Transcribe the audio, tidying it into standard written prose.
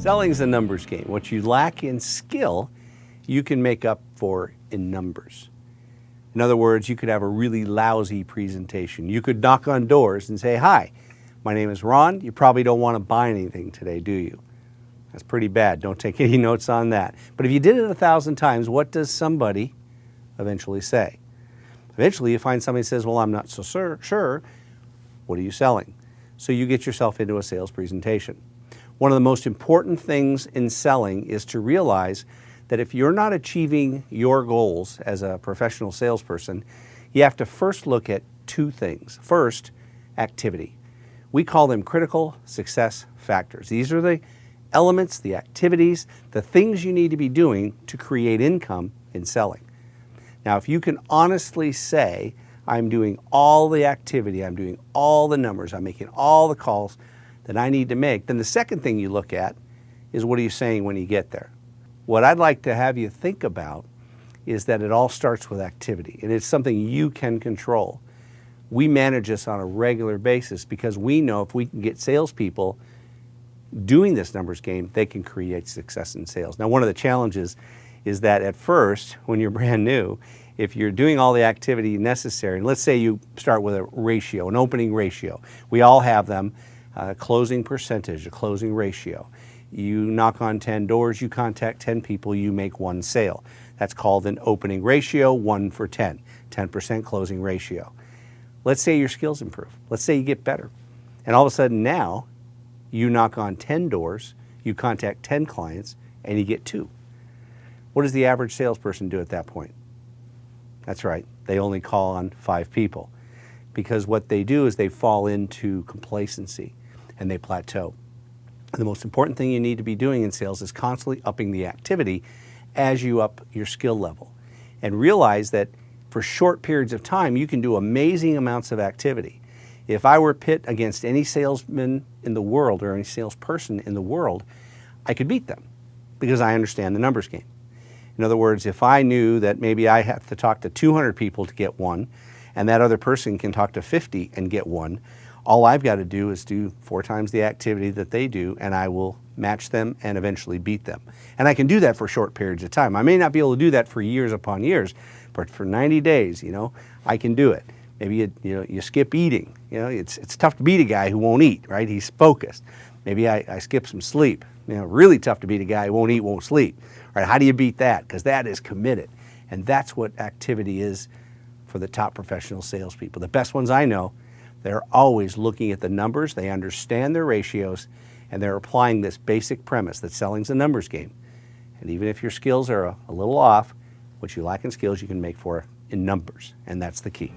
Selling's a numbers game. What you lack in skill, you can make up for in numbers. In other words, you could have a really lousy presentation. You could knock on doors and say, "Hi, my name is Ron. You probably don't want to buy anything today, do you?" That's pretty bad. Don't take any notes on that. But if you did it 1,000 times, what does somebody eventually say? Eventually, you find somebody who says, "Well, I'm not so sure. What are you selling?" So you get yourself into a sales presentation. One of the most important things in selling is to realize that if you're not achieving your goals as a professional salesperson, you have to first look at two things. First, activity. We call them critical success factors. These are the elements, the activities, the things you need to be doing to create income in selling. Now, if you can honestly say, "I'm doing all the activity, I'm doing all the numbers, I'm making all the calls that I need to make," then the second thing you look at is, what are you saying when you get there? What I'd like to have you think about is that it all starts with activity, and it's something you can control. We manage this on a regular basis because we know if we can get salespeople doing this numbers game, they can create success in sales. Now, one of the challenges is that at first, when you're brand new, if you're doing all the activity necessary, and let's say you start with a ratio, an opening ratio. We all have them, closing percentage, a closing ratio. You knock on 10 doors, you contact 10 people, you make one sale. That's called an opening ratio, 1 for 10, 10% closing ratio. Let's say your skills improve. Let's say you get better. And all of a sudden now, you knock on 10 doors, you contact 10 clients, and you get 2. What does the average salesperson do at that point? That's right, they only call on 5 people. Because what they do is they fall into complacency and they plateau. And the most important thing you need to be doing in sales is constantly upping the activity as you up your skill level. And realize that for short periods of time, you can do amazing amounts of activity. If I were pit against any salesman in the world or any salesperson in the world, I could beat them because I understand the numbers game. In other words, if I knew that maybe I have to talk to 200 people to get one, and that other person can talk to 50 and get one, all I've got to do is do 4 times the activity that they do, and I will match them and eventually beat them. And I can do that for short periods of time. I may not be able to do that for years upon years, but for 90 days, I can do it. Maybe you skip eating. It's tough to beat a guy who won't eat, right? He's focused. Maybe I skip some sleep. Really tough to beat a guy who won't eat, won't sleep. Right? How do you beat that? Because that is committed. And that's what activity is for the top professional salespeople. The best ones I know, they're always looking at the numbers, they understand their ratios, and they're applying this basic premise that selling's a numbers game. And even if your skills are a little off, what you lack in skills you can make for in numbers, and that's the key.